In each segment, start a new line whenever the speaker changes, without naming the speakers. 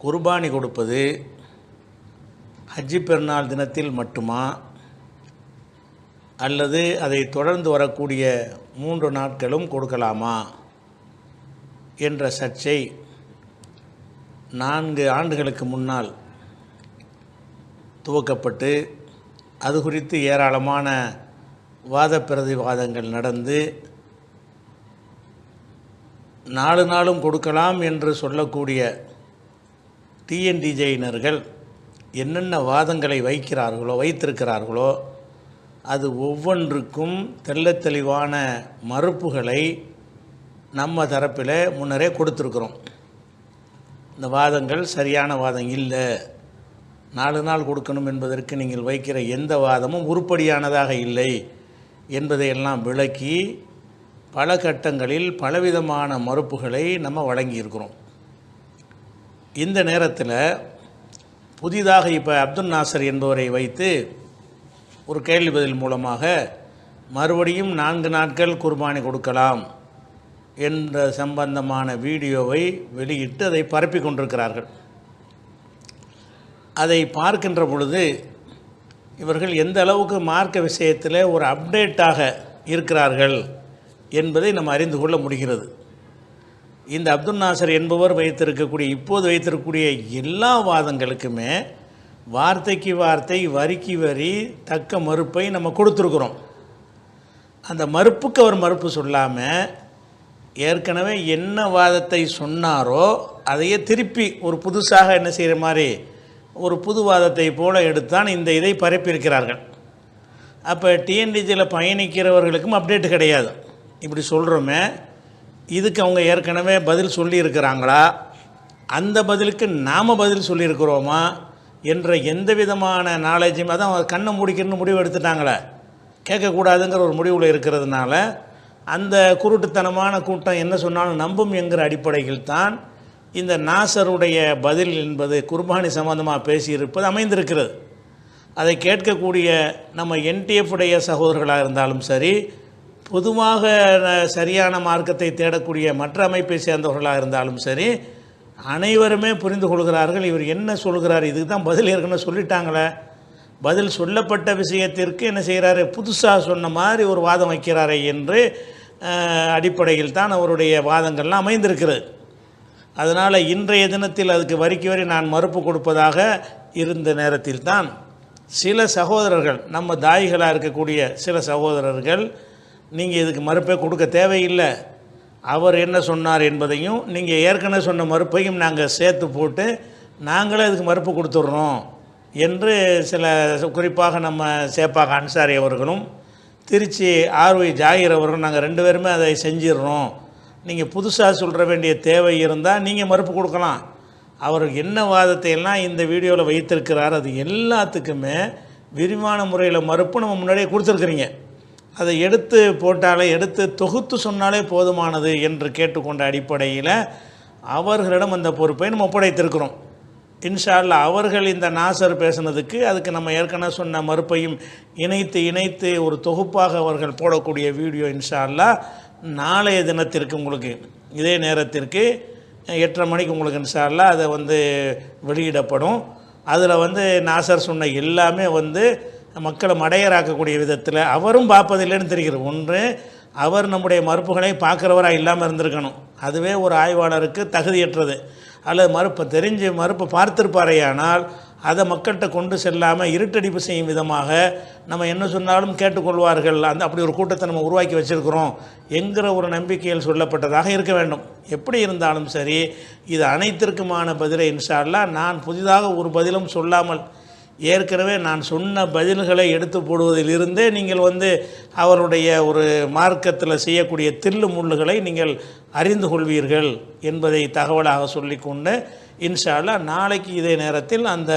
குர்பானி கொடுப்பது ஹஜ்ஜி பெருநாள் தினத்தில் மட்டுமா அல்லது அதை தொடர்ந்து வரக்கூடிய 3 நாட்களும் கொடுக்கலாமா என்ற சர்ச்சை 4 ஆண்டுகளுக்கு முன்னால் துவக்கப்பட்டு அது குறித்து ஏராளமான வாத பிரதிவாதங்கள் நடந்து 4 நாளும் கொடுக்கலாம் என்று சொல்லக்கூடிய டிஎன்டிஜேயினர்கள் என்னென்ன வாதங்களை வைத்திருக்கிறார்களோ அது ஒவ்வொன்றுக்கும் தெள்ளத் தெளிவான மறுப்புகளை நம்ம தரப்பில் முன்னரே கொடுத்துருக்குறோம். இந்த வாதங்கள் சரியான வாதம் இல்லை, 4 நாள் கொடுக்கணும் என்பதற்கு நீங்கள் வைக்கிற எந்த வாதமும் உருப்படியானதாக இல்லை என்பதையெல்லாம் விளக்கி பல கட்டங்களில் பலவிதமான மறுப்புகளை நம்ம வழங்கியிருக்கிறோம். இந்த நேரத்தில் புதிதாக இப்போ அப்துல் நாசர் என்பவரை வைத்து ஒரு கேள்வி பதில் மூலமாக மறுபடியும் 4 நாட்கள் குர்பானி கொடுக்கலாம் என்ற சம்பந்தமான வீடியோவை வெளியிட்டு அதை பரப்பி கொண்டிருக்கிறார்கள். அதை பார்க்கின்ற பொழுது இவர்கள் எந்த அளவுக்கு மார்க்க விஷயத்தில் ஒரு அப்டேட்டாக இருக்கிறார்கள் என்பதை நம்ம அறிந்து கொள்ள முடிகிறது. இந்த அப்துல் நாசர் என்பவர் இப்போது வைத்திருக்கக்கூடிய எல்லா வாதங்களுக்குமே வார்த்தைக்கு வார்த்தை வரிக்கு வரி தக்க மறுப்பை நம்ம கொடுத்துருக்குறோம். அந்த மறுப்புக்கு அவர் மறுப்பு சொல்லாமல் ஏற்கனவே என்ன வாதத்தை சொன்னாரோ அதையே திருப்பி ஒரு புதுசாக என்ன செய்கிற மாதிரி ஒரு புது வாதத்தை போல எடுத்தான் இந்த இதை பரப்பியிருக்கிறார்கள். அப்போ டிஎன்டிஜியில் பயணிக்கிறவர்களுக்கும் அப்டேட் கிடையாது. இப்படி சொல்கிறோமே, இதுக்கு அவங்க ஏற்கனவே பதில் சொல்லியிருக்கிறாங்களா, அந்த பதிலுக்கு நாம் பதில் சொல்லியிருக்கிறோமா என்ற எந்த விதமான நாலேஜும் அதான் கண்ணை முடிக்கணும்னு முடிவு எடுத்துட்டாங்களே, கேட்கக்கூடாதுங்கிற ஒரு முடிவில் இருக்கிறதுனால அந்த குருட்டுத்தனமான கூட்டம் என்ன சொன்னாலும் நம்பும் என்கிற அடிப்படையில் தான் இந்த நாசருடைய பதில் என்பது குர்பானி சம்பந்தமாக பேசியிருப்பது அமைந்திருக்கிறது. அதை கேட்கக்கூடிய நம்ம NTF உடைய சகோதரர்களாக இருந்தாலும் சரி, பொதுவாக சரியான மார்க்கத்தை தேடக்கூடிய மற்ற அமைப்பை சேர்ந்தவர்களாக இருந்தாலும் சரி, அனைவருமே புரிந்து கொள்கிறார்கள் இவர் என்ன சொல்கிறார், இதுக்கு தான் பதில் ஏற்கனவே சொல்லிட்டாங்களே, பதில் சொல்லப்பட்ட விஷயத்திற்கு என்ன செய்கிறாரு, புதுசாக சொன்ன மாதிரி ஒரு வாதம் வைக்கிறாரே என்று அடிப்படையில் தான் அவருடைய வாதங்கள்லாம் அமைந்திருக்கிறது. அதனால் இன்றைய தினத்தில் அதுக்கு வரிக்கு வரி நான் மறுப்பு கொடுப்பதாக இருந்த நேரத்தில் தான் சில சகோதரர்கள், நம்ம தாய்களாக இருக்கக்கூடிய சில சகோதரர்கள், நீங்கள் இதுக்கு மறுப்பே கொடுக்க தேவையில்லை, அவர் என்ன சொன்னார் என்பதையும் நீங்கள் ஏற்கனவே சொன்ன மறுப்பையும் நாங்கள் சேர்த்து போட்டு நாங்களே இதுக்கு மறுப்பு கொடுத்துட்றோம் என்று சில, குறிப்பாக நம்ம சேப்பாக அன்சாரி அவர்களும் திருச்சி RY ஜாகிர் அவர்களும் நாங்கள் 2 பேருமே அதை செஞ்சிடறோம், நீங்கள் புதுசாக சொல்கிற வேண்டிய தேவை இருந்தால் நீங்கள் மறுப்பு கொடுக்கலாம். அவர் என்ன வாதத்தை எல்லாம் இந்த வீடியோவில் வைத்திருக்கிறார் அது எல்லாத்துக்குமே விரிவான முறையில் மறுப்பு நம்ம முன்னாடியே கொடுத்துருக்குறீங்க. அதை எடுத்து போட்டாலே, எடுத்து தொகுத்து சொன்னாலே போதுமானது என்று கேட்டுக்கொண்ட அடிப்படையில் அவர்களிடம் அந்த பொறுப்பை நம்ம ஒப்படைத்திருக்கிறோம். இன்ஷா அல்லாஹ் அவர்கள் இந்த நாசர் பேசினதுக்கு அதுக்கு நம்ம ஏற்கனவே சொன்ன மறுப்பையும் இணைத்து ஒரு தொகுப்பாக அவர்கள் போடக்கூடிய வீடியோ இன்ஷா அல்லாஹ் நாளைய தினத்திற்கு உங்களுக்கு இதே நேரத்திற்கு 8:30 மணிக்கு உங்களுக்கு இன்ஷா அல்லாஹ் அதை வெளியிடப்படும். அதில் நாசர் சொன்ன எல்லாமே மக்களை மடையராக்கக்கூடிய விதத்தில் அவரும் பார்ப்பதில்லைன்னு தெரிகிறது. ஒன்று, அவர் நம்முடைய மறுப்புகளை பார்க்குறவராக இல்லாமல் இருந்திருக்கணும், அதுவே ஒரு ஆய்வாளருக்கு தகுதியற்றது. அல்லது மறுப்பை பார்த்திருப்பாரையானால் அதை மக்கள்கிட்ட கொண்டு செல்லாமல் இருட்டடிப்பு செய்யும் விதமாக நம்ம என்ன சொன்னாலும் கேட்டுக்கொள்வார்கள், அப்படி ஒரு கூட்டத்தை நம்ம உருவாக்கி வச்சுருக்கிறோம் என்கிற ஒரு நம்பிக்கையில் சொல்லப்பட்டதாக இருக்க வேண்டும். எப்படி இருந்தாலும் சரி, இது அனைத்திற்குமான பதிலை இன்ஷா அல்லாஹ் நான் புதிதாக ஒரு பதிலும் சொல்லாமல் ஏற்கனவே நான் சொன்ன பதில்களை எடுத்து போடுவதிலிருந்தே நீங்கள் அவருடைய ஒரு மார்க்கத்தில் செய்யக்கூடிய தில்லு முள்ளுகளை நீங்கள் அறிந்து கொள்வீர்கள் என்பதை தகவலாக சொல்லிக்கொண்டு இன்ஷா அல்லாஹ் நாளைக்கு இதே நேரத்தில் அந்த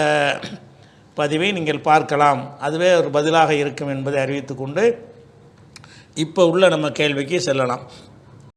பதிவை நீங்கள் பார்க்கலாம், அதுவே ஒரு பதிலாக இருக்கும் என்பதை அறிவித்துக்கொண்டு இப்போ உள்ள நம்ம கேள்விக்கு செல்லலாம்.